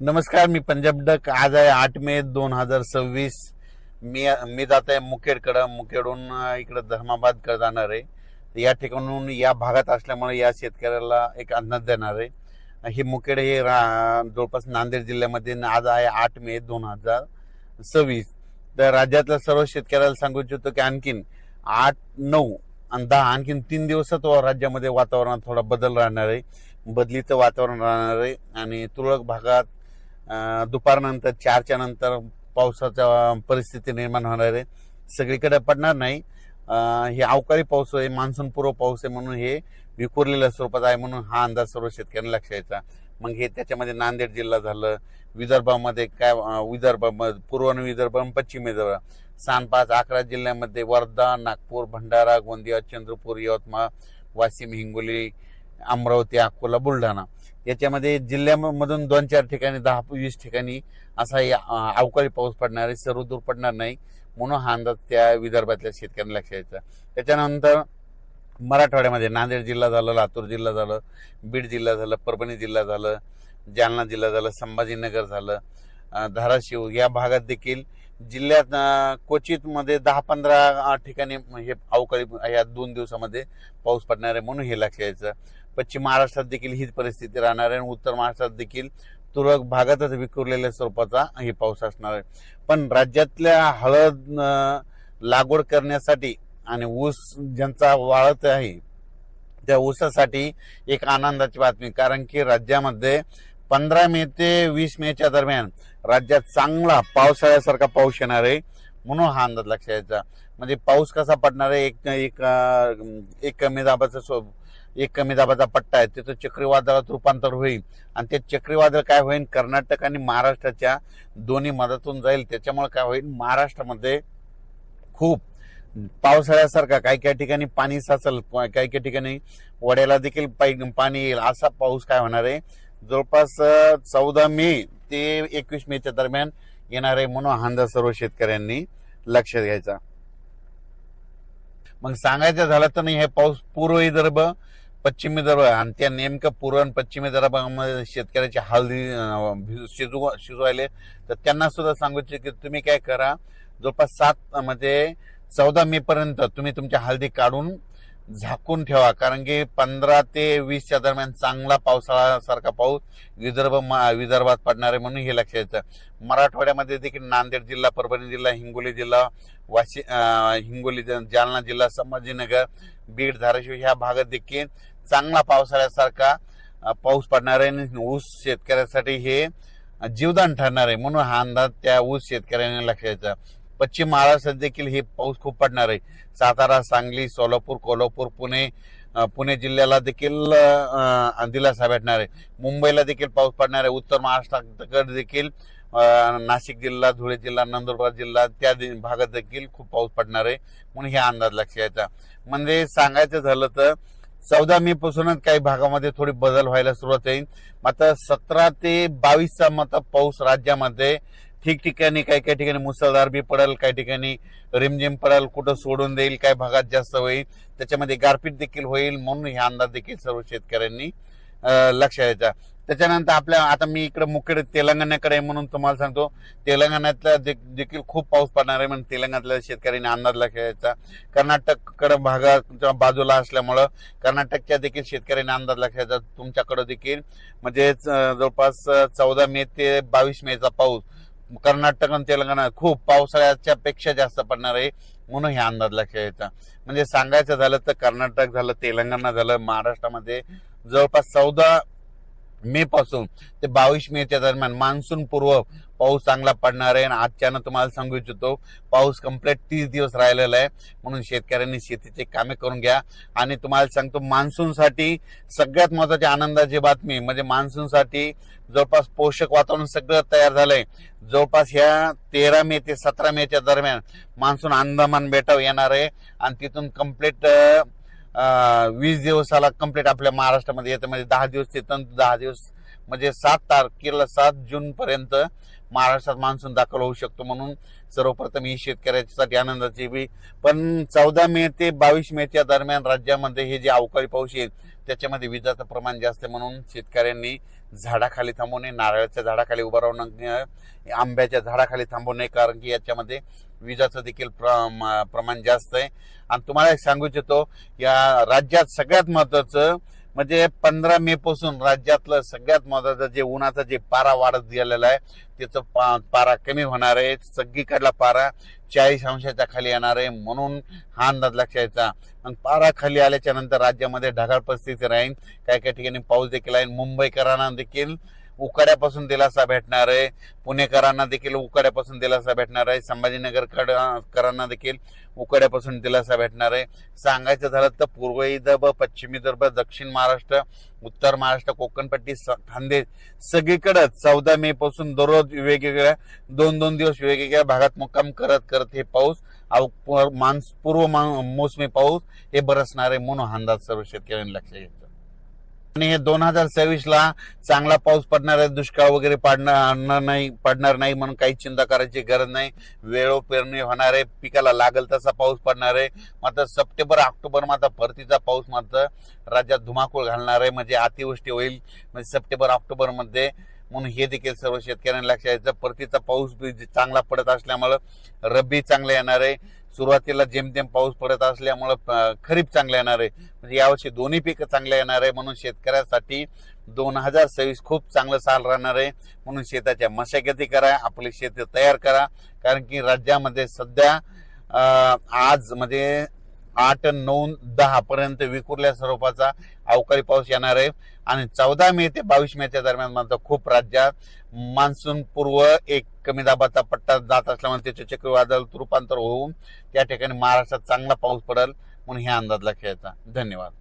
नमस्कार, मी पंजाब डक. आज आहे 8 मे 2026. मी जात आहे मुखेडकडं. मुखेडहून इकडे धर्माबाद कडे जाणार आहे. तर या ठिकाणून या भागात असल्यामुळे या शेतकऱ्याला एक अंदाज देणार आहे. हे मुखेड हे जवळपास नांदेड जिल्ह्यामध्ये आज आहे 8 मे 2026. तर राज्यातल्या सर्व शेतकऱ्याला सांगू इच्छितो की आणखीन 8, 9 आणि 10 आणखीन 3 दिवसात राज्यामध्ये वातावरणात थोडा बदल राहणार आहे. बदलीचं वातावरण राहणार आहे आणि तुरळक भागात दुपारनंतर 4च्या नंतर पावसाच्या परिस्थिती निर्माण होणार आहे. सगळीकडे पडणार नाही. हे अवकाळी पाऊस आहे, मान्सून पूर्व पाऊस आहे, म्हणून हे विखुरलेल्या स्वरूपात आहे. म्हणून हा अंदाज सर्व शेतकऱ्यांना लक्षात यायचा. मग हे त्याच्यामध्ये नांदेड जिल्हा झालं, विदर्भामध्ये काय विदर्भ, पूर्व विदर्भ, पश्चिम विदर्भ, 5-11 जिल्ह्यामध्ये वर्धा, नागपूर, भंडारा, गोंदिया, चंद्रपूर, यवतमाळ, वाशिम, हिंगोली, अमरावती, अकोला, बुलढाणा याच्यामध्ये जिल्ह्यामधून 2-4 ठिकाणी 10-20 ठिकाणी असा अवकाळी पाऊस पडणार आहे. सर्वदूर पडणार नाही, म्हणून हा अंदाज त्या विदर्भातल्या शेतकऱ्यांना लक्षात यायचा. त्याच्यानंतर मराठवाड्यामध्ये नांदेड जिल्हा झालं, लातूर जिल्हा झालं, बीड जिल्हा झालं, परभणी जिल्हा झालं, जालना जिल्हा झालं, संभाजीनगर झालं, धाराशिव या भागात देखील जिल्ह्यात क्वचित मध्ये 10-15 ठिकाणी हे अवकाळी या 2 दिवसामध्ये पाऊस पडणार आहे, म्हणून हे लक्षात यायचं. पश्चिम महाराष्ट्रात देखील हीच परिस्थिती राहणार आहे आणि उत्तर महाराष्ट्रात देखील तुरळक भागातच विखुरलेल्या स्वरूपाचा हे पाऊस असणार आहे. पण राज्यातल्या हळद लागवड करण्यासाठी आणि ऊस ज्यांचा वाळत आहे त्या ऊसासाठी एक आनंदाची बातमी, कारण की राज्यामध्ये 15 मे ते 20 मेच्या दरम्यान राज्यात चांगला पावसाळ्यासारखा पाऊस येणार आहे, म्हणून हा अंदाज लक्षात यायचा. म्हणजे पाऊस कसा पडणार आहे, एक कमी दाबाचा पट्टा आहे, त्याचं चक्रीवादळात रूपांतर होईल आणि ते चक्रीवादळ काय होईल, कर्नाटक आणि महाराष्ट्राच्या दोन्ही मधातून जाईल. त्याच्यामुळे काय होईल, महाराष्ट्रामध्ये खूप पावसाळ्यासारखा काही ठिकाणी पाणी साचल, काही ठिकाणी वड्याला देखील पाणी येईल, असा पाऊस काय होणार आहे जवळपास 14 मे ते 21 मेच्या दरम्यान येणार आहे, म्हणून हा अंदाज सर्व शेतकऱ्यांनी लक्षात घ्यायचा. मग सांगायचं झालं तर नाही, हे पाऊस पूर्व विदर्भ, पश्चिम विदर्भ आणि त्या नेमकं पूर्व आणि पश्चिम विदर्भामध्ये शेतकऱ्याचे हळदी शिजवायले, तर त्यांना सुद्धा सांगू इच्छितो की तुम्ही काय करा, जवळपास 14 मे पर्यंत तुम्ही तुमच्या हळदी काढून झाकून ठेवा, कारण की 15 ते 20च्या दरम्यान चांगला पावसाळ्यासारखा पाऊस विदर्भात पडणार आहे, म्हणून हे लक्षात यायचं. मराठवाड्यामध्ये देखील नांदेड जिल्हा, परभणी जिल्हा, हिंगोली जिल्हा, जालना जिल्हा, संभाजीनगर, बीड, धाराशिव ह्या भागात देखील चांगला पावसाळ्यासारखा पाऊस पडणार आहे आणि ऊस शेतकऱ्यासाठी हे जीवदान ठरणार आहे, म्हणून हा अंदाज त्या ऊस शेतकऱ्यांनी लक्षात यायचा. पश्चिम महाराष्ट्रात देखील हे पाऊस खूप पडणार आहे. सातारा, सांगली, सोलापूर, कोल्हापूर, पुणे जिल्ह्याला देखील दिलासा भेटणार आहे. मुंबईला देखील पाऊस पडणार आहे. उत्तर महाराष्ट्राकडे देखील नाशिक जिल्हा, धुळे जिल्हा, नंदुरबार जिल्हा त्या भागात देखील खूप पाऊस पडणार आहे, म्हणून हे अंदाज लक्षात यायचा. म्हणजे सांगायचं झालं तर 14 मे पासूनच काही भागामध्ये थोडी बदल व्हायला सुरुवात होईल. मात्र 17 ते 22चा पाऊस राज्यामध्ये ठिकठिकाणी काही ठिकाणी मुसळधार बी पडेल, काही ठिकाणी रिमझिम पडेल, कुठं सोडून देईल, काही भागात जास्त होईल, त्याच्यामध्ये गारपीट देखील होईल, म्हणून हे अंदाज देखील सर्व शेतकऱ्यांनी लक्षात यायचा. त्याच्यानंतर आता मी इकडे मुख्य तेलंगणाकडे म्हणून तुम्हाला सांगतो, तेलंगणातल्या देखील खूप पाऊस पडणार आहे, म्हणून तेलंगणातल्या शेतकऱ्यांनी अंदाज लक्षात यायचा. कर्नाटककडे भागाच्या बाजूला असल्यामुळं कर्नाटकच्या देखील शेतकऱ्यांनी अंदाज लक्षात यायचा. तुमच्याकडे देखील म्हणजे जवळपास 14 मे ते 22 मेचा पाऊस कर्नाटक आणि तेलंगणा खूप पावसाळ्याच्या पेक्षा जास्त पडणार आहे, म्हणून हे अंदाज लक्षात यायचा. म्हणजे सांगायचं झालं तर कर्नाटक झालं, तेलंगणा झालं, महाराष्ट्रामध्ये जवळपास 14 मे पासून ते 22 मेच्या दरम्यान मान्सून पूर्व पाऊस चांगला पडणार आहे. आणि आजच्यानं तुम्हाला सांगू इच्छितो, पाऊस कंप्लीट 30 दिवस राहिलेला आहे, म्हणून शेतकऱ्यांनी शेतीचे कामे करून घ्या. आणि तुम्हाला सांगतो, मान्सूनसाठी सगळ्यात महत्वाची आनंदाची बातमी म्हणजे मान्सूनसाठी जवळपास पोषक वातावरण सगळं तयार झालंय. जवळपास ह्या 13 मे ते 17 मेच्या दरम्यान मान्सून अंदमान बेटावर येणार आहे आणि तिथून कंप्लीट 20 दिवसाला कंप्लीट आपल्या महाराष्ट्रामध्ये येतं. म्हणजे 10 दिवस ते 10 दिवस म्हणजे 7 जून पर्यंत महाराष्ट्रात मान्सून दाखल होऊ शकतो, म्हणून सर्वप्रथम ही शेतकऱ्यांसाठी आनंदाची बी. पण 14 मे ते 22 मेच्या दरम्यान राज्यामध्ये हे जे अवकाळी पाऊस येईल त्याच्यामध्ये विजाचं प्रमाण जास्त आहे, म्हणून शेतकऱ्यांनी झाडाखाली थांबू नये, नारळाच्या झाडाखाली उभं राहू नये, आंब्याच्या झाडाखाली थांबू नये, कारण की याच्यामध्ये विजाचं देखील प्रमाण जास्त आहे. आणि तुम्हाला एक सांगू इच्छितो, या राज्यात सगळ्यात महत्वाचं म्हणजे 15 मे पासून राज्यातलं सगळ्यात महत्वाचं जे उन्हाचा जे पारा वाढत गेलेला आहे त्याचं पारा कमी होणार आहे. सगळीकडला पारा 40 अंशाच्या खाली येणार आहे, म्हणून हा अंदाज लक्षात घ्यायचा. मग पारा खाली आल्याच्या नंतर राज्यामध्ये ढगाळ परिस्थिती राहील, काही काही ठिकाणी पाऊस देखील आहे. मुंबईकरांना देखील उकाड्यापासून दिलासा भेटणार आहे, पुणेकरांना देखील उकाड्यापासून दिलासा भेटणार आहे, संभाजीनगरकरांना देखील उकाड्यापासून दिलासा भेटणार आहे. सांगायचं झालं तर पूर्व विदर्भ, पश्चिम विदर्भ, दक्षिण महाराष्ट्र, उत्तर महाराष्ट्र, कोकणपट्टी, खानदेश सगळीकडे 14 मे पासून दररोज वेगवेगळ्या 2-2 दिवस वेगवेगळ्या भागात मुक्काम करत करत हे पाऊस पूर्व मोसमी पाऊस हे बरसणार आहे, म्हणून अंदाज सर्व शेतकऱ्यांनी लक्षात घेतलं. आणि हे 2026 ला चांगला पाऊस पडणार आहे, दुष्काळ वगैरे पडणार नाही म्हणून काही चिंता करायची गरज नाही. वेळो पेरणी होणार आहे, पिकाला लागल तसा पाऊस पडणार आहे. मात्र सप्टेंबर ऑक्टोबर मात्र परतीचा पाऊस मात्र राज्यात धुमाकूळ घालणार आहे, म्हणजे अतिवृष्टी होईल म्हणजे सप्टेंबर ऑक्टोबर मध्ये. म्हणून हे देखील सर्व शेतकऱ्यांनी लक्षात घ्यायचं. परतीचा पाऊस चांगला पडत असल्यामुळे रब्बी चांगला येणार आहे. सुरुवातीला जेमतेम पाऊस पडत असल्यामुळे खरीप चांगला येणार आहे, म्हणजे यावर्षी दोन्ही पिकं चांगले येणार आहे. म्हणून शेतकऱ्यासाठी 2026 खूप चांगलं साल राहणार आहे. म्हणून शेताच्या मशागती करा, आपली शेती तयार करा, कारण की राज्यामध्ये सध्या आज म्हणजे 8, 9, 10 पर्यंत विखुरल्या स्वरूपाचा अवकाळी पाऊस येणार आहे. आणि 14 मे ते 22 मेच्या दरम्यान मात्र खूप राज्यात मान्सून पूर्व एक कमी दाबाचा पट्टा जात असल्यामुळे त्याचे चक्रीवादळात रूपांतर होऊन त्या ठिकाणी महाराष्ट्रात चांगला पाऊस पडेल, म्हणून हे अंदाज लक्षात घ्यायचा. धन्यवाद.